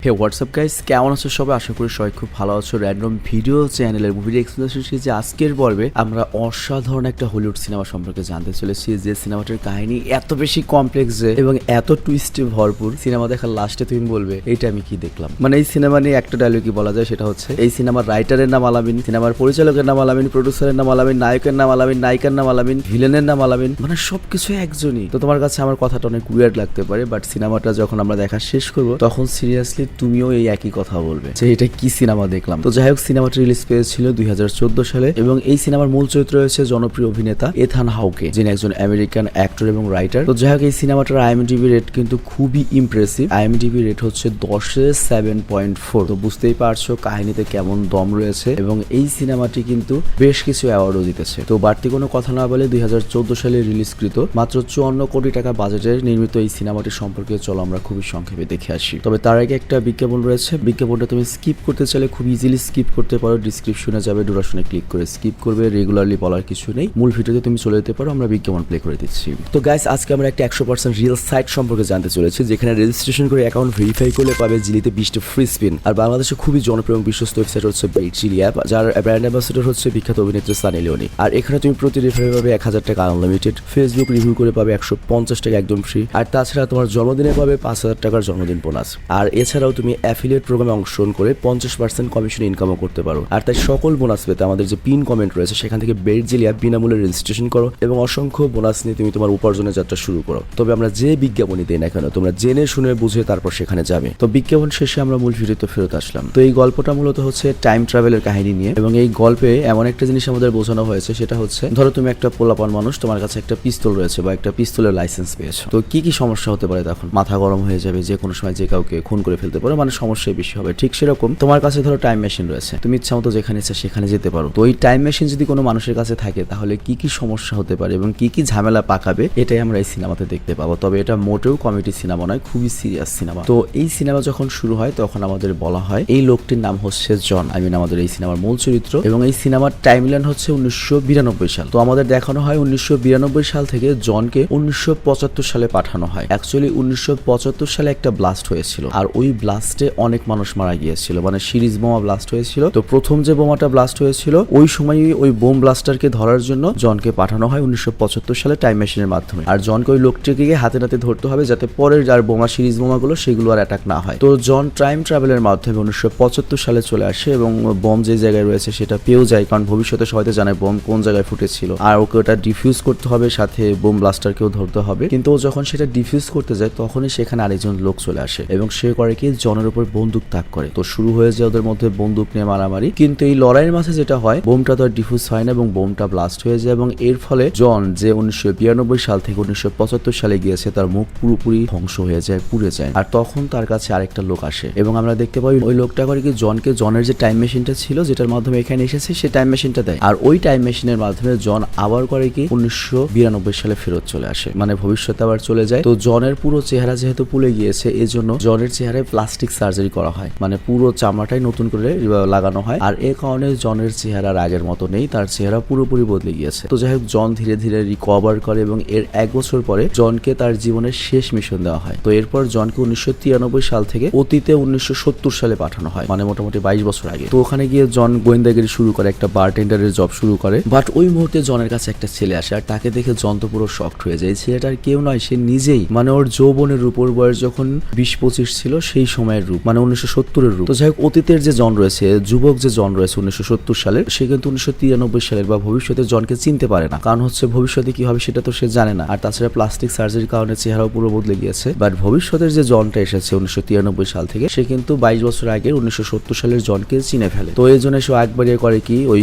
হে WhatsApp guys, কেমন আছো সবাই? আশা করি সবাই খুব ভালো আছো। র্যান্ডম ভিডিও চ্যানেলের মুভি এক্সপ্লেনেশন সিরিজে আজকের পর্বে আমরা অসাধারণ একটা হলিউড সিনেমা সম্পর্কে জানতে চলেছি, যে সিনেমাটার কাহিনী এত বেশি কমপ্লেক্স এবং এত টুইস্টে ভরপুর। সিনেমা দেখার লাস্টে তুমি বলবে এইটা আমি কি দেখলাম। মানে এই সিনেমা নিয়ে একটা ডায়লগই বলা যায়, সেটা হচ্ছে এই সিনেমার রাইটারের নাম আলামিন, সিনেমার পরিচালকের নাম আলামিন, প্রডিউসারের নাম আলামিন, নায়কের নাম আলামিন, নায়িকার নাম আলামিন, ভিলেনের নাম আলামিন, মানে সবকিছু একজনই। তো তোমার কাছে আমার কথাটা অনেক উইয়ার্ড লাগতে পারে, বাট সিনেমাটা যখন আমরা দেখা শেষ করবো তখন সিরিয়াসলি তুমিও এই একই কথা বলবে যে এটা কি সিনেমা দেখলাম। তো যাই হোক, সিনেমাটি রিলিজ পেয়েছিল 2014 সালে এবং এই সিনেমার মূল চরিত্র রয়েছে জনপ্রিয় অভিনেতা এথান হাউকে, যিনি একজন আমেরিকান অ্যাক্টর এবং রাইটার। তো যাই হোক, এই সিনেমাটার আইএমডিবি রেট কিন্তু খুবই ইমপ্রেসিভ। আইএমডিবি রেট হচ্ছে 10-এ 7.4। তো বুঝতেই পারছো কাহিনীতে কেমন দম রয়েছে এবং এই সিনেমাটি কিন্তু বেশ কিছু অ্যাওয়ার্ডও জিতেছে। তো বাড়তি কোনো কথা না বলে 2014 সালে রিলিজকৃত মাত্র 54 কোটি টাকা বাজেটের নির্মিত এই সিনেমাটি সম্পর্কে চলো আমরা খুবই সংক্ষেপে দেখে আসি। তবে তার আগে একটা বিজ্ঞাপন রয়েছে, বিজ্ঞাপনটা তুমি স্কিপ করতে চাইলে খুব ইজিলি স্কিপ করতে পারো। ডিসক্রিপশনে যাবে, ডুরাশনে ক্লিক করে স্কিপ করবে, রেগুলারলি বলার কিছু নেই। মূল ভিডিওতে তুমি চলে যেতে পারো, আমরা বিজ্ঞাপন প্লে করে দিচ্ছি। তো গাইস, আজকে আমরা একটা 100% রিয়েল সাইট সম্পর্কে জানতে চলেছি, যেখানে রেজিস্ট্রেশন করে অ্যাকাউন্ট ভেরিফাই করলে পাবে জিলিতে 20টা ফ্রি স্পিন। আর বাংলাদেশে খুবই জনপ্রিয় এবং বিশ্বস্ত ওয়েবসাইট হচ্ছে বেটচিলি অ্যাপ, যার ব্র্যান্ড অ্যাম্বাসেডর হচ্ছে বিখ্যাত অভিনেত্রী সানি লিওনি। আর এখানে তুমি প্রতি রেফারে পাবে 1000 টাকা আনলিমিটেড, ফেসবুক রিভিউ করে পাবে 150 টাকা একদম ফ্রি, আর তাছাড়া তোমার জন্মদিনে পাবে 5000 টাকার জন্মদিন বোনাস। আর এছাড়াও তুমি অ্যাফিলিয়েট প্রোগ্রামে অংশগ্রহণ করে 50% কমিশন ইনকামও করতে পারো। আর তাই সকল বোনাস পেতে আমাদের যে পিন কমেন্ট রয়েছে সেখান থেকে বেটচিলি অ্যাপ বিনামূল্যে রেজিস্ট্রেশন করো এবং অসংখ্য বোনাস নিয়ে তুমি তোমার উপার্জনের যাত্রা শুরু করো। তবে আমরা যে বিজ্ঞাপনই দেই না কেন, তোমরা জেনে শুনে বুঝে তারপর সেখানে যাবে। তো বিজ্ঞাপন শেষে আমরা মূল ভিডিওতে ফেরত আসলাম। তো এই গল্পটা মূলত হচ্ছে টাইম ট্রাভেলের কাহিনী নিয়ে এবং এই গল্পে এমন একটা জিনিস আমাদের বোঝানো হয়েছে, সেটা হচ্ছে ধরো তুমি একটা পোলাপান মানুষ, তোমার কাছে একটা পিস্তল রয়েছে বা একটা পিস্তলের লাইসেন্স পেয়েছো। তো কি কি সমস্যা হতে পারে? তখন মাথা গরম হয়ে যাবে, যে কোনো সময় যে কাউকে খুন করে ফেলতে পারো, মানে সমস্যাই বেশি হবে। ঠিক সেরকম তোমার কাছে ধরো টাইম মেশিন রয়েছে, তুমি ইচ্ছা মতো যেখানে ইচ্ছা সেখানে যেতে পারো। তো ওই টাইম মেশিন যদি কোনো মানুষের কাছে থাকে তাহলে কি কি সমস্যা হতে পারে এবং কি কি ঝামেলা পাকাবে, এটাই আমরা এই সিনেমাতে দেখতে পাবো। তবে এটা মোটেও কমেডি সিনেমা নয়, খুবই সিরিয়াস সিনেমা। তো এই সিনেমা যখন শুরু হয় তখন আমাদের বলা হয় এই লোকটির নাম হচ্ছে জন, আমাদের এই সিনেমার মূল চরিত্র, এবং এই সিনেমার টাইমলাইন হচ্ছে 1992 সাল। তো আমাদের দেখানো হয় 1992 সাল থেকে জনকে 1975 সালে পাঠানো হয়। অ্যাকচুয়ালি 1975 সালে একটা ব্লাস্ট হয়েছিল, আর ওই ব্লাস্টে অনেক মানুষ মারা গিয়েছিল, মানে সিরিজ বোমা ব্লাস্ট হয়েছিল। তো প্রথম যে বোমাটা ব্লাস্ট হয়েছিল ওই সময়ই ওই বোম ব্লাস্টারকে ধরার জন্য জনকে পাঠানো হয় 1975 সালে টাইম মেশিনের মাধ্যমে। আর জনকে ওই লোকটিকে গিয়ে হাতে নাতে ধরতে হবে, যাতে পরের যার বোমা সিরিজ বোমাগুলো সেগুলো আর অ্যাটাক না হয়। তো জন টাইম ট্রাভেলের মাধ্যমে 1975 সালে চলে আসে এবং বোম যে জায়গায় রয়েছে সেটা পেয়েও যায়, কারণ ভবিষ্যতে সবাই জানে বোম কোন জায়গায় ফুটেছিল, আর ওকে ওটা ডিফিউজ করতে হবে, সাথে বোম ব্লাস্টারকেও ধরতে হবে। কিন্তু ও যখন সেটা ডিফিউজ করতে যায় তখনই সেখানে আরেকজন লোক চলে আসে এবং সে করে কি জনের উপর বন্দুক তাক করে। তো শুরু হয়ে যায় ওদের মধ্যে বন্দুক নিয়ে মারামারি, কিন্তু এই লড়াইয়ের মাঝে যেটা হয়, বোমটা তো আর ডিফিউজ হয় না এবং বোমটা ব্লাস্ট হয়ে যায় এবং এর ফলে জন যে 1992 সাল থেকে 1975 সালে গিয়েছে তার মুখ পুরোপুরি ধ্বংস হয়ে যায়, পুড়ে যায়। আর তখন তার কাছে আরেকটা লোক আসে এবং আমরা দেখতে পাই ওই লোকটা করে কি জনকে জনের যে টাইম মেশিনটা ছিল, যেটার মাধ্যমে এখানে এসেছে, সেই টাইম মেশিনটা দেয়। আর ওই টাইম মেশিনের মাধ্যমে জন আবার করে কি 1992 সালে ফেরত চলে আসে, মানে ভবিষ্যতে আবার চলে যায়। তো জনের পুরো চেহারা যেহেতু পুড়ে গিয়েছে, এজন্য জনের চেহারায় প্লাস্টিক সার্জারি করা হয়, মানে পুরো চামড়াটাই নতুন করে লাগানো হয়। আর এ কারণে জনের চেহারা আগের মতো নেই, তার চেহারা পুরোপুরি বদলে গিয়েছে। তো যাই হোক, জন ধীরে ধীরে রিকভার করে এবং এর 1 বছর পরে জনকে তার জীবনের শেষ মিশন দেওয়া হয়। তো এরপর জনকে 1993 সাল থেকে অতীতে 1970 সালে পাঠানো হয়, মানে মোটামুটি 22 বছর আগে। তো ওখানে গিয়ে জন গোয়েন্দাগিরি শুরু করে, একটা বারটেন্ডারের জব শুরু করে। বাট ওই মুহূর্তে জনের কাছে একটা ছেলে আসে, আর তাকে দেখে জন তো পুরো শকড হয়ে যায়। ছেলেটার কেউ নয়, সে নিজেই, মানে ওর যৌবনের রূপ, ওর বয়স যখন 20-25 ছিল সেই সময়ের রূপ, মানে 1970-এর রূপ। তো যাই হোক, অতীতের যে জন রয়েছে, যুবক যে জন রয়েছে 1970 সালের, সে কিন্তু 1993 সালের বা ভবিষ্যতে জনকে চিনতে পারে না, কারণ হচ্ছে ভবিষ্যতে কি হবে সেটা তো সে জানে না। আর তাছাড়া প্লাস্টিক সার্জারির কারণে চেহারাও পুরো বদলে গিয়েছে। বাট ভবিষ্যতের যে জনটা এসেছে 1993 সাল থেকে, সে কিন্তু 22 বছর আগে 1970 সালের জনকে চিনে ফেলে। তো এই জন্য সে একবারে করে কি ওই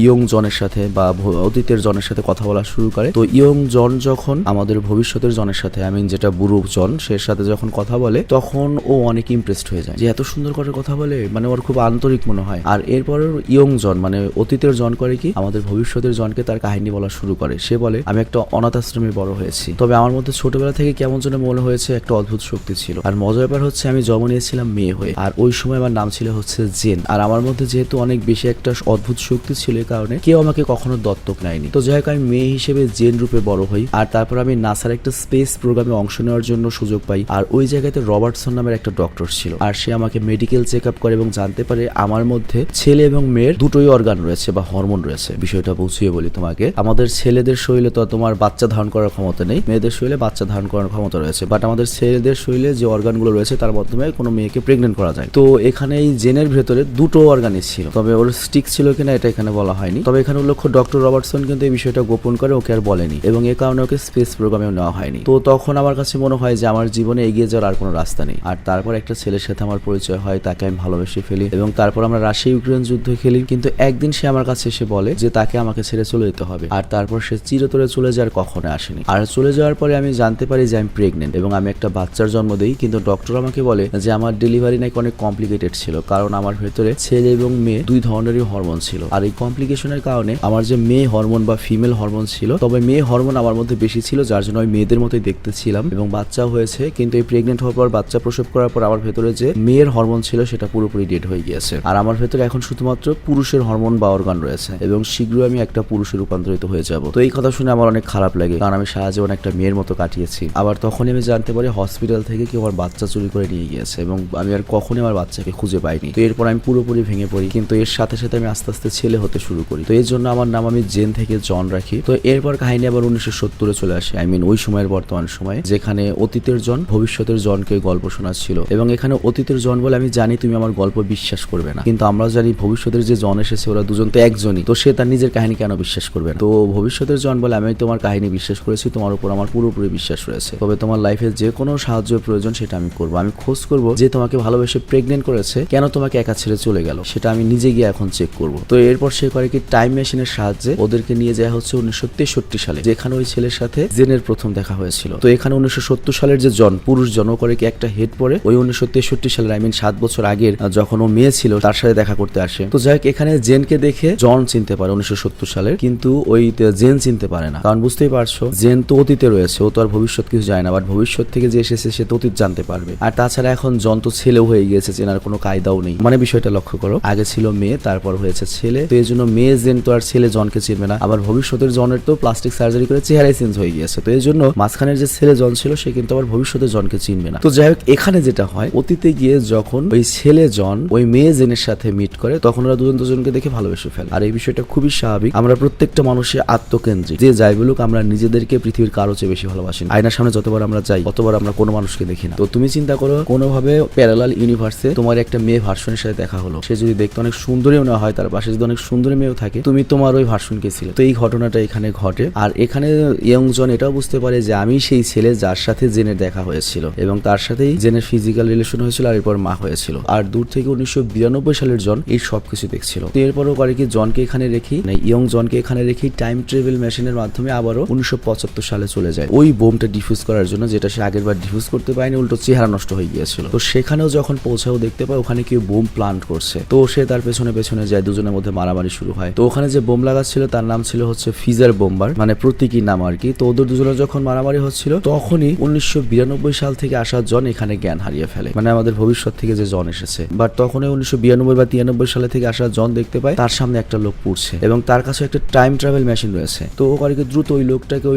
ইয়ং জনের সাথে বা অতীতের জনের সাথে কথা বলা শুরু করে। তো ইয়ং জন যখন আমাদের ভবিষ্যতের জনের সাথে, যেটা বুড়ো জন, সে সাথে যখন কথা বলে তখন ও অনেক ইমপ্রেসড হয়ে যায়, যে এত সুন্দর করে কথা বলে, মানে ওর খুব আন্তরিক মনে হয়। আর এরপর ইয়ং জন, মানে অতীতের জন করে কি আমাদের ভবিষ্যতের জনকে তার কাহিনী বলা শুরু করে। সে বলে, আমি একটা অনাথ আশ্রমে বড় হয়েছি, তবে আমার মধ্যে ছোটবেলা থেকে কেমন যেন মনে হয়েছে একটা অদ্ভুত শক্তি ছিল। আর মজার ব্যাপার হচ্ছে আমি জন্ম নিয়েছিলাম মেয়ে হয়ে, আর ওই সময় আমার নাম ছিল হচ্ছে জেন। আর আমার মধ্যে যেহেতু অনেক বেশি একটা অদ্ভুত শক্তি ছিল, এই কারণে কেউ আমাকে কখনো দত্তক নেয়নি। তো যাই হোক, আমি মেয়ে হিসেবে জেন রূপে বড় হই। আর তারপর আমি নাসার একটা স্পেস প্রোগ্রামে অংশ নেওয়ার জন্য সুযোগ পাই। আর ওই জায়গাতে রবার্টসন নামের একটা ডক্টর ডক্টর ছিল, আর সে আমাকে মেডিকেল চেক আপ করে এবং জানতে পারে আমার মধ্যে ছেলে এবং মেয়ের দুটোই অর্গান রয়েছে বা হরমোন রয়েছে। বিষয়টা বুঝিয়ে বলি তোমাকে, আমাদের ছেলেদের শরীরে তো তোমার বাচ্চা ধারণ করার ক্ষমতা নেই, মেয়েদের শরীরে বাচ্চা ধারণ করার ক্ষমতা রয়েছে, বাট আমাদের ছেলেদের শরীরে যে অর্গানগুলো রয়েছে তার মাধ্যমে কোনো মেয়েকে প্রেগনেন্ট করা যায়। তো এখানে এই জেনের ভেতরে দুটো অর্গানই ছিল, তবে ওর স্টিক ছিল কিনা এটা এখানে বলা হয়নি। তবে এখানে উল্লেখ্য ডক্টর রবার্টসন কিন্তু এই বিষয়টা গোপন করে, ওকে আর বলেনি এবং এ কারণে ওকে স্পেস প্রোগ্রামেও নেওয়া হয়নি। তো তখন আমার কাছে মনে হয় যে আমার জীবনে এগিয়ে যাওয়ার আর কোনো রাস্তা নেই। আর তারপর একটা ছেলের সাথে আমার পরিচয় হয়, তাকে আমি ভালোবেসে ফেলি এবং তারপর আমরা রাশিয়া ইউক্রেন যুদ্ধ খেলি। কিন্তু একদিন সে আমার কাছে এসে বলে যে তাকে আমাকে ছেড়ে চলে যেতে হবে, আর তারপর সে চিরতরে চলে যাওয়ার কখনো আসেনি। আর চলে যাওয়ার পরে আমি জানতে পারি যে আমি প্রেগনেন্ট এবং আমি একটা বাচ্চার জন্ম দিই। কিন্তু ডক্টর আমাকে বলে যে আমার ডেলিভারি নাকি অনেক কমপ্লিকেটেড ছিল, কারণ আমার ভেতরে ছেলে এবং মেয়ে দুই ধরনেরই হরমোন ছিল। আর এই কমপ্লিকেশনের কারণে আমার যে মেয়ে হরমোন বা ফিমেল হরমোন ছিল, তবে মেয়ে হরমোন আমার মধ্যে বেশি ছিল, যার জন্য আমি মেয়েদের মতোই দেখতে ছিলাম এবং বাচ্চাও হয়েছে। কিন্তু এই প্রেগনেন্ট হওয়ার পর, বাচ্চা প্রসব করার পর আমার ভেতরে যে মেয়ের হরমোন ছিল সেটা পুরোপুরি ডেড হয়ে গিয়েছে, আর আমার ভেতরে এখন শুধুমাত্র পুরুষের হরমোন বা অর্গান রয়েছে এবং শীঘ্রই আমি একটা পুরুষে রূপান্তরিত হয়ে যাব। তো এই কথা শুনে আমার অনেক খারাপ লাগে, কারণ আমি সারা জীবন একটা মেয়ের মতো কাটিয়েছি। আবার তখনই আমি জানতে পারি হসপিটাল থেকে কেউ আমার বাচ্চা চুরি করে নিয়ে গিয়েছে এবং আমি আর কখনই আমার বাচ্চাকে খুঁজে পাইনি। তো এরপর আমি পুরোপুরি ভেঙে পড়ি, কিন্তু এর সাথে সাথে আমি আস্তে আস্তে ছেলে হতে শুরু করি। তো এর জন্য আমার নাম আমি জেন থেকে জন রাখি। তো এরপর কাহিনী আবার 1970-এ চলে আসে, ওই সময়ের বর্তমান সময়ে, যেখানে অতীতের জন ভবিষ্যতের জনকে গল্প শোনাচ্ছিল। এবং এখানে অতীতের জন বলে আমি জানি তুমি আমার গল্প বিশ্বাস করবে না, কিন্তু আমরা জানি ভবিষ্যতের যে জন এসেছে ওরা দুজন তো একজনই, তো সে তার নিজের কাহিনী কেন বিশ্বাস করবে না। তো ভবিষ্যতের জন বলে আমি তোমার কাহিনী বিশ্বাস করেছি, তোমার উপর আমার পুরোপুরি বিশ্বাস রয়েছে, তবে তোমার লাইফে যে কোনো সাহায্যের প্রয়োজন সেটা আমি করবো। আমি খোঁজ করবো যে তোমাকে ভালোবেসে প্রেগনেন্ট করেছে, কেন তোমাকে একা ছেড়ে চলে গেল, সেটা আমি নিজে গিয়ে এখন চেক করবো। তো এরপর সে করে কি টাইম মেশিনের সাহায্যে ওদেরকে নিয়ে যায় হচ্ছে 1963 সালে, যেখানে ওই ছেলের সাথে জেনের প্রথম দেখা হয়েছিল। তো এখানে 1970 সালের যে জন, পুরুষ জন, করে কি একটা হেড পরে ওই 1963 সালের 7 বছর আগের যখন ও মেয়ে ছিল তার সাথে দেখা করতে আসে। তো যাই হোক, এখানে জেনকে দেখে জন চিনতে পারে 1970 সালের, কিন্তু ওই জেন চিনতে পারে না, কারণ বুঝতেই পারছো জেন তো অতীতে রয়েছে, ও তো আর ভবিষ্যৎ কিছু যায় না, বাট ভবিষ্যৎ থেকে যে এসেছে সে তো অতীত জানতে পারবে। আর তাছাড়া এখন জন তো ছেলেও হয়ে গিয়েছে, চেনার কোনো কায়দাও নেই। বিষয়টা লক্ষ্য করো, আগে ছিল মেয়ে, তারপর হয়েছে ছেলে। তো এই জন্য মেয়ে জেন তো আর ছেলে জনকে চিনবে না, আবার ভবিষ্যতের জনের তো প্লাস্টিক সার্জারি করে চেহারাই চেঞ্জ হয়ে গিয়েছে। তো এই জন্য মাঝখানের যে ছেলে জন ছিল সে কিন্তু আবার ভবিষ্যতের জনকে চিনবে না। তো যাই হোক, এখানে যেটা হয়, অতীতে গিয়ে যখন ওই ছেলে জন ওই মেয়ে জেনের সাথে মিট করে, তখন ওরা দুজন দুজনকে দেখে ভালোবেসে ফেলে। আর এই বিষয়টা খুবই স্বাভাবিক, আমরা প্রত্যেকটা মানুষের আত্মকেন্দ্রিক, যে যাই বলুক আমরা নিজেদেরকে পৃথিবীর কারো চেয়ে বেশি ভালোবাসি। আয়নার সামনে যতবার আমরা যাই ততবার আমরা কোনো মানুষকে দেখি না। তো তুমি চিন্তা করো, কোনোভাবে প্যারালাল ইউনিভার্সে তোমার একটা মেয়ে ভার্সনের সাথে দেখা হলো, সে যদি দেখতে অনেক সুন্দরীও না হয়, তার পাশে যদি অনেক সুন্দরী মেয়েও থাকে, তুমি তোমার ওই ভার্সনকে ছিলে। তো এই ঘটনাটা এখানে ঘটে। আর এখানে ইয়ং জন এটাও বুঝতে পারে যে আমি সেই ছেলে যার সাথে জেনের দেখা হয়েছিল এবং তার সাথেই জেনের ফিজিক্যাল রিলেশন হয়েছিল, আর এরপর মা হয়েছিল। আর দূর থেকে 1992 সালের জন এই সবকিছু দেখছিল। তো এরপরও করে কি, জনকে এখানে রেখেই, ইয়ং জনকে এখানে রেখেই টাইম ট্রাভেল মেশিনের মাধ্যমে আবারও 1975 সালে চলে যায় ওই বোমটা ডিফিউজ করার জন্য, যেটা সে আগের বার ডিফিউজ করতে পারেনি, উল্টো চেহারা নষ্ট হয়ে গিয়েছিল। তো সেখানেও যখন পৌঁছাও দেখতে পায় ওখানে কেউ বোম প্লান্ট করছে। তো সে তার পেছনে পেছনে যায়, দুজনের মধ্যে মারামারি শুরু হয়। তো ওখানে যে বোম লাগাচ্ছিল তার নাম ছিল হচ্ছে ফিজার বোম্বার, প্রতীকী নাম আর কি। তো ওদের দুজনের যখন মারামারি হচ্ছিল, তখনই 1992 সাল থেকে আসা জন এখানে জ্ঞান হারিয়ে ফেলে, আমাদের ভবিষ্যৎ থেকে যে জন এসেছে। বাট তখন 1992 বা 93 সালে থেকে আসা জন দেখতে পায় তার সামনে একটা লোক পড়ছে এবং তার কাছে একটা টাইম ট্রাভেল মেশিন রয়েছে। তো ও করে কি, দ্রুত ওই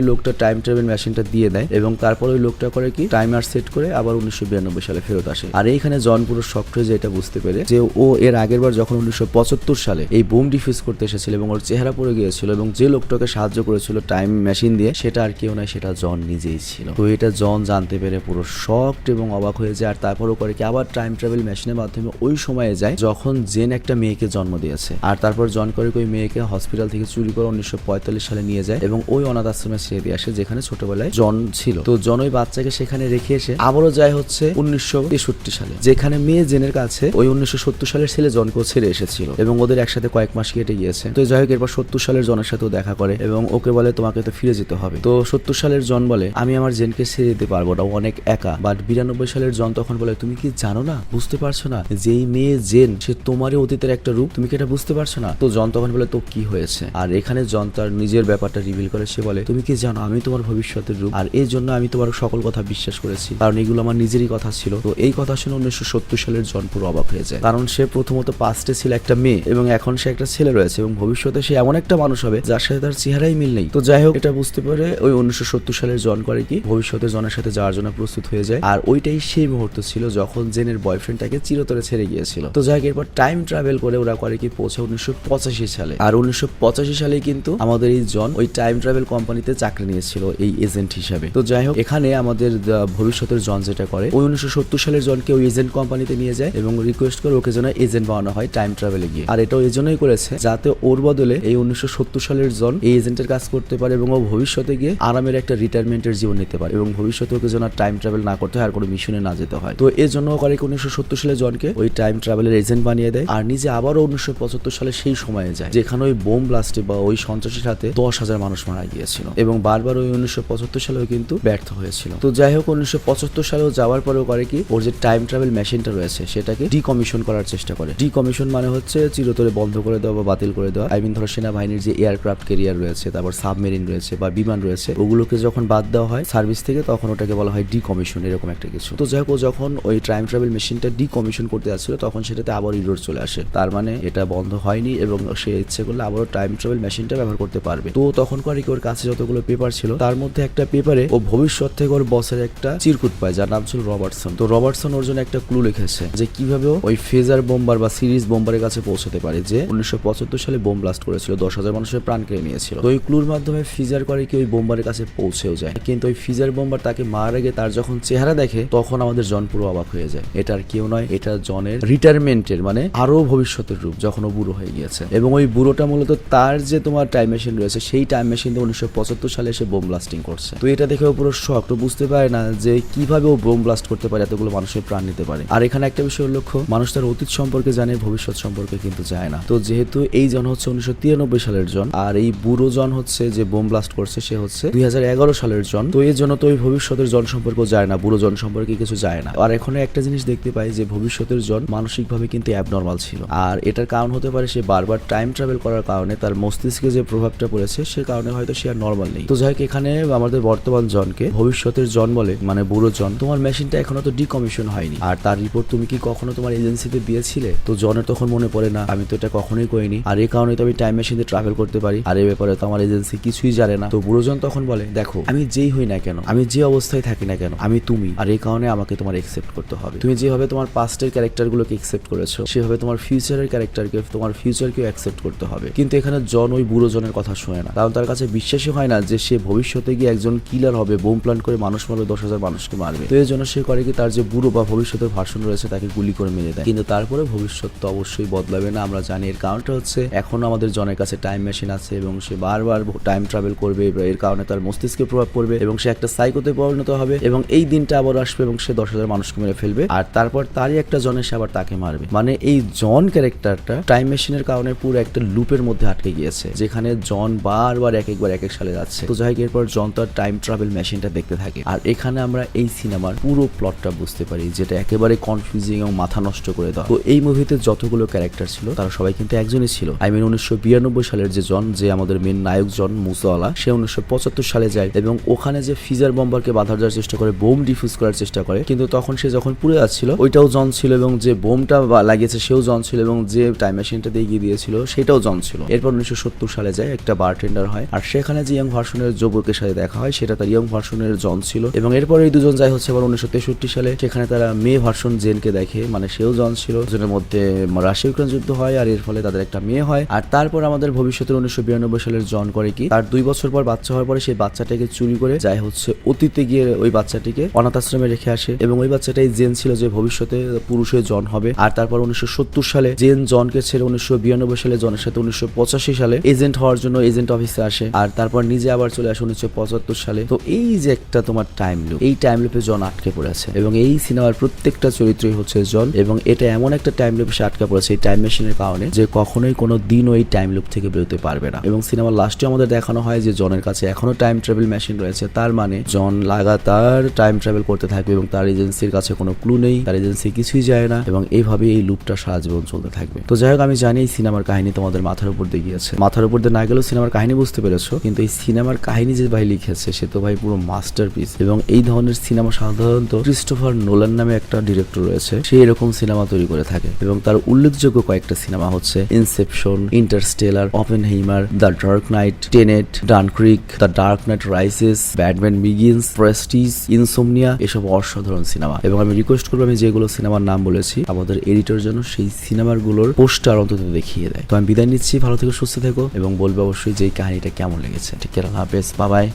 লোকটা টাইম ট্রাভেল মেশিনটা দিয়ে দেয় এবং তারপর ওই লোকটা করে কি, টাইমার সেট করে আবার 1992 সালে ফেরত আসে। আর এইখানে জন পুরো শক্ট হয়ে যায় এটা বুঝতে পেরে যে ও এর আগের বার যখন 1975 সালে এই বোম ডিফিউজ করতে এসেছিল এবং ওর চেহারা পড়ে গিয়েছিল এবং যে লোকটাকে সাহায্য করেছিল টাইম মেশিন দিয়ে, সেটা আর কেউ নয়, সেটা জন নিজেই ছিল। তো এটা জন জানতে পেরে পুরো শকড এবং অবাক হয়ে যায়। আর তারপরও করে কি, আবার টাইম ট্রাভেল মেশিনের মাধ্যমে ওই সময়ে যায় যখন জেন একটা মেয়েকে জন্ম দিয়েছে। আর তারপর জন করে ওই মেয়েকে হসপিটাল থেকে চুরি করে 1945 সালে নিয়ে যায় এবং ওই অনাথ আশ্রমে ছেড়ে দিয়ে আসে যেখানে ছোটবেলায় জন ছিল। তো জন ওই বাচ্চাকে সেখানে রেখে এসে আবারও যায় হচ্ছে 1963 সালে, যেখানে মেয়ে জেনের কাছে ওই 1970 সালের ছেলে জনকেও ছেড়ে এসেছিল এবং ওদের একসাথে কয়েক মাস কেটে গিয়েছে। তো যাই হোক, এরপর 70 সালের জনের সাথেও দেখা করে এবং ওকে বলে তোমাকে তো ফিরে যেতে হবে। তো 70 সালের জন বলে আমি আমার জেনকে ছেড়ে দিতে পারবো না, অনেক একা। বাট 92 সালের জন তখন বলে তুমি কি জানো না, বুঝতে পারছো না, যেই মেয়ে জেন সে তোমারই অতীতের একটা রূপ, তুমি কি এটা বুঝতে পারছো না? তো জন তখন বলে তো কি হয়েছে? আর এখানে জন তার নিজের ব্যাপারটা রিভিল করে, সে বলে তুমি কি জানো আমি তোমার ভবিষ্যতের রূপ, আর এই জন্য আমি তোমার সকল কথা বিশ্বাস করেছি, কারণ এগুলো আমার নিজেরই কথা ছিল। তো এই কথা শুনে 1970 সালের জন পুরো অবাক হয়ে যায়, কারণ সে প্রথমত পাস্টে ছিল একটা মেয়ে এবং এখন সে একটা ছেলে রয়েছে এবং ভবিষ্যতে সে এমন একটা মানুষ হবে যার সাথে তার চেহারাই মিল নেই। তো যাই হোক, এটা বুঝতে পারে ওই 1970 সালের জন করে কি, ভবিষ্যতে জনের সাথে যাওয়ার জন্য প্রস্তুত হয়ে যায়। আর ওইটাই সেই মুহূর্ত হচ্ছিল যখন জেনের বয়ফ্রেন্ড তাকে চিরতরে ছেড়ে গিয়েছিল। তো যাই হোক, এরপর টাইম ট্রাভেল করে ওরা করে কি পৌঁছে 1985 সালে। আর 1985 সালে কিন্তু আমাদের এই জন ওই টাইম ট্রাভেল কোম্পানিতে চাকরি নিয়েছিল এই এজেন্ট হিসাবে। তো যাই হোক, এখানে আমাদের ভবিষ্যতের জন যেটা করে, ওই 1970 সালের জনকে ওই এজেন্ট কোম্পানিতে নিয়ে যায় এবং রিকোয়েস্ট করে ওকে যেন এজেন্ট বানানো হয় টাইম ট্রাভেলে গিয়ে। আর এটাও এই জন্যই করেছে যাতে ওর বদলে এই 1970 সালের জন এই এজেন্টের কাজ করতে পারে এবং ও ভবিষ্যতে গিয়ে আরামের একটা রিটায়ারমেন্টের জীবন নিতে পারে এবং ভবিষ্যতে ওকে যেন টাইম ট্রাভেল না করতে হয় আর কোনো মিশনে না যেতে হয়। তো এর জন্য করে 1970 সালে জনকে ওই টাইম ট্রাভেলের এজেন্ট বানিয়ে দেয় আর নিজে আবারও 1975 সালে সেই সময়ে যায় যেখানে ওই বোম ব্লাস্টে বা ওই সন্ত্রাসীর হাতে 10,000 মানুষ মারা গিয়েছিল এবং বারবার ওই 1975 সালেও কিন্তু ব্যর্থ হয়েছিল। তো যাই হোক, 1975 সালেও যাওয়ার পরেও করে কি ওর যে টাইম ট্রাভেল মেশিনটা রয়েছে সেটাকে ডিকমিশন করার চেষ্টা করে। ডিকমিশন মানে হচ্ছে চিরতরে বন্ধ করে দেওয়া বা বাতিল করে দেওয়া। আই মিন ধরো সেনাবাহিনীর যে এয়ারক্রাফট ক্যারিয়ার রয়েছে, তারপর সাবমেরিন রয়েছে বা বিমান রয়েছে, ওগুলোকে যখন বাদ দেওয়া হয় সার্ভিস থেকে তখন ওটাকে বলা হয় ডিকমিশন, এরকম একটা কিছু। তো যাই হোক, ও যখন ওই টাইম ট্রাভেল মেশিনটা ডিকমিশন করতে যাচ্ছিল তখন সেটাতে আবার ইরোর চলে আসে। তার মানে এটা বন্ধ হয়নি এবং সে ইচ্ছে করলে আবারও টাইম ট্রাভেল মেশিনটা ব্যবহার করতে পারবে। তো তখন করে কি ওর কাছে যতগুলো পেপার ছিল তার মধ্যে একটা পেপারে ও ভবিষ্যৎ থেকে ওর বসের একটা চিরকুট পায় যার নাম ছিল রবার্টসন। তো রবার্টসন ওর জন্য একটা ক্লু লিখেছে যে কিভাবে ওই ফেজার বোম্বার বা সিরিজ বোম্বারের কাছে পৌঁছতে পারে যে 1975 সালে বোম ব্লাস্ট করেছিল, 10,000 মানুষের প্রাণ কেড়ে নিয়েছিল। তো ওই ক্লুর মাধ্যমে ফিজার করে কি ওই বোম্বারের কাছে পৌঁছেও যায়, কিন্তু ওই ফিজার বোম্বার তাকে মারার আগে তার যখন চেহারা দেখে তখন আমাদের জন পুরো অবাক হয়ে যায়। এটা আর কেউ নয়, এটা জনের রিটায়ারমেন্টের মানে আরো ভবিষ্যতের রূপ যখন ও বুড়ো হয়ে গিয়েছে এবং ওই বুড়োটা মূলত তার যে তোমার টাইম মেশিন রয়েছে সেই টাইম মেশিন দিয়ে 1975 সালে এসে বোম ব্লাস্টিং করছে। তো এটা দেখে ও পুরো শক, তো বুঝতে পারে না যে কিভাবে ও বোম ব্লাস্ট করতে পারে, এতগুলো মানুষের প্রাণ নিতে পারে। আর এখানে একটা বিষয় লক্ষ্য, মানুষ তার অতীত সম্পর্কে জানে, ভবিষ্যৎ সম্পর্কে কিন্তু জানে না। তো যেহেতু এই জন হচ্ছে 1993 সালের জন আর এই বুড়ো জন হচ্ছে যে বোম ব্লাস্ট করছে সে হচ্ছে 2011 সালের জন, তো এর জন্য তো ওই ভবিষ্যতের জন সম্পর্কে যায় না, বুড়ো জন সম্পর্কে কিছু যায় না। আর এখানে একটা জিনিস দেখতে পাই যে ভবিষ্যতের জন মানসিকভাবে কিন্তু অ্যাবনর্মাল ছিল আর এটার কারণ হতে পারে সে বারবার টাইম ট্রাভেল করার কারণে তার মস্তিষ্কে যে প্রভাবটা পড়েছে সে কারণে হয়তো সে আর নর্মাল নেই। তো যাই হোক, এখানে আমাদের বর্তমান জনকে ভবিষ্যতের জন বলে, মানে বুড়ো জন। তোমার মেশিনটা এখনো তো ডিকমিশন হয়নি আর তার রিপোর্ট তুমি কি কখনো তোমার এজেন্সিতে দিয়েছিলে? তো জনের তখন মনে পড়ে না, আমি তো এটা কখনোই করিনি আর এই কারণে তো আমি টাইম মেশিনে ট্রাভেল করতে পারি আর এই ব্যাপারে তো আমার এজেন্সি কিছুই জানে না। তো বুড়োজন তখন বলে, দেখো আমি যেই হই না কেন, আমি যে অবস্থায় থাকি না কেন, আমি তুমি, আর এই কারণে আমাকে তোমার একসেপ্ট করতে হবে। তুমি যেভাবে তোমার পাস্টের ক্যারেক্টারগুলোকে একসেপ্ট করেছো সেভাবে তোমার ফিউচারের ক্যারেক্টারকে, তোমার ফিউচারকেও একসেপ্ট করতে হবে। কিন্তু এখানে জন ওই বুড়ো জনের কথা শোনে না, কারণ তার কাছে বিশ্বাসই হয় না যে সে ভবিষ্যতে গিয়ে একজন কিলার হবে, বোম প্ল্যান করে মানুষ মারবে, 10,000 মানুষকে মারবে। তো এই জন্য সে করে কি তার যে বুড়ো বা ভবিষ্যতের ভার্সন রয়েছে তাকে গুলি করে মেরে দেয়। কিন্তু তারপরে ভবিষ্যৎ তো অবশ্যই বদলাবে না, আমরা জানি। এর কারণটা হচ্ছে এখনো আমাদের জনের কাছে টাইম মেশিন আছে এবং সে বারবার টাইম ট্রাভেল করবে, এর কারণে তার মস্তিষ্কে প্রভাব পড়বে এবং সে একটা সাইকোতে পরিণত হবে এবং এই দিনটা আবার আসবে এবং সে 10,000 মানুষকে মেরে ফেলবে আর তারপর তারই একটা জনের সে আবার তাকে মারবে। মানে এই জন ক্যারেক্টারটা টাইম মেশিনের কারণে পুরো একটা লুপের মধ্যে আটকে গিয়েছে যেখানে জন বারবার এক এক সালে যাচ্ছে। তো যাই হোক, এরপর জন তার টাইম ট্রাভেল মেশিনটা দেখতে থাকে আর এখানে আমরা এই সিনেমার পুরো প্লটটা বুঝতে পারি যেটা একেবারে কনফিউজিং এবং মাথা নষ্ট করে দেওয়া। তো এই মুভিতে যতগুলো ক্যারেক্টার ছিল তারা সবাই কিন্তু একজনই ছিল। আই মিন 1992 সালের যে জন, যে আমাদের মেন নায়ক জন মুসাওয়ালা, সে 1975 সালে যায় এবং ওখানে যে ফিজার বম্বারকে বাধা দেওয়ার চেষ্টা করে, বোম ডিফিউজ করার চেষ্টা করে, কিন্তু তখন সে যখন পুড়ে যাচ্ছিল ওইটাও জন ছিল এবং যে বোমটা লাগিয়েছে সেও জন ছিল এবং যে টাইম মেশিনটা দিয়ে গিয়ে দিয়েছিল সেটাও জন ছিল। এরপর 1970 সালে যায়, একটা বারটেন্ডার হয় আর সেখানে যে ইয়ং ভার্সনের যুবকের সাথে দেখা হয় সেটা তার ইয়ং ভার্সনের জন ছিল এবং এরপর এই দুজন যায় হচ্ছে আবার 1963 সালে, সেখানে তারা মেয়ে ভার্সন জেনকে দেখে, মানে সেও জন ছিল। দুজনের মধ্যে রাশিয়া ইউক্রেন যুদ্ধ হয় আর এর ফলে তাদের একটা মেয়ে হয়। আর তারপর আমাদের ভবিষ্যতের 1992 সালের জন করে কি তার 2 বছর পর বাচ্চা হওয়ার পরে সেই বাচ্চাটাকে চুরি করে যায় হচ্ছে অতীতে গিয়ে ওই বাচ্চাটিকে অনাথ আশ্রমে রেখে আসে এবং ওই বাচ্চাটাই জেন ছিল যে ভবিষ্যতে পুরুষ হয়ে জন হবে। আর তারপর 1970 সালে জেন জনকে ছেড়ে 1992 সালে জনের সাথে 1985 সালে এজেন্ট হওয়ার জন্য এজেন্ট অফিসে আসে আর তারপর নিজে আবার চলে আসে 1975 সালে। তো এই যে একটা তোমার টাইম লুপ, এই টাইম লুপে জন আটকে পড়েছে এবং এই সিনেমার প্রত্যেকটা চরিত্রই হচ্ছে জন এবং এটা এমন একটা টাইম লুপে সে আটকা পড়েছে এই টাইম মেশিনের কারণে যে কখনোই কোনো দিন ওই টাইম লুপ থেকে বেরোতে পারবে না। এবং সিনেমার লাস্টে আমাদের দেখানো হয় যে জনের কাছে এখনো টাইম ট্রাভেল মেশিন রয়েছে, তার মানে জন লাগাতার টাইম ট্রাভেল করতে থাকবে এবং তার এজেন্সির কাছে কোনো ক্লু নেই, তার এজেন্সি কিছুই যায় না এবং এইভাবে এই লুপটা সারা জীবন চলতে থাকবে। তো যাই হোক, আমি জানি এই সিনেমার কাহিনী তোমাদের মাথার উপর দিয়ে গিয়েছে, মাথার উপর দিয়ে না গেলেও সিনেমার কাহিনী বুঝতে পেরেছো, কিন্তু এই সিনেমার কাহিনী যে ভাই লিখেছে সে তো ভাই পুরো মাস্টারপিস এবং এই ধরনের সিনেমা সাধারণত ক্রিস্টোফার নোলান নামে একটা ডিরেক্টর রয়েছে, সে এরকম সিনেমা তৈরি করে থাকে এবং তার উল্লেখযোগ্য কয়েকটা সিনেমা হচ্ছে Inception, Interstellar, Oppenheimer, The Dark Knight, Tenet, Dunkirk, The Dark Knight Rises, Batman Begins, Prestige, Insomnia, এসব অসাধারণ সিনেমা। এবং আমি রিকোয়েস্ট করবো আমি যেগুলো সিনেমার নাম বলেছি আমাদের এডিটর জন্য সেই সিনেমাগুলোর পোস্টার অন্তত দেখিয়ে দেয়। তো আমি বিদায় নিচ্ছি, ভালো থেকো, সুস্থ থেকো এবং বলবো অবশ্যই যে এই কাহিনীটা কেমন লেগেছে। ঠিক আছে, আল্লাহ হাফেজ, বাই বাই।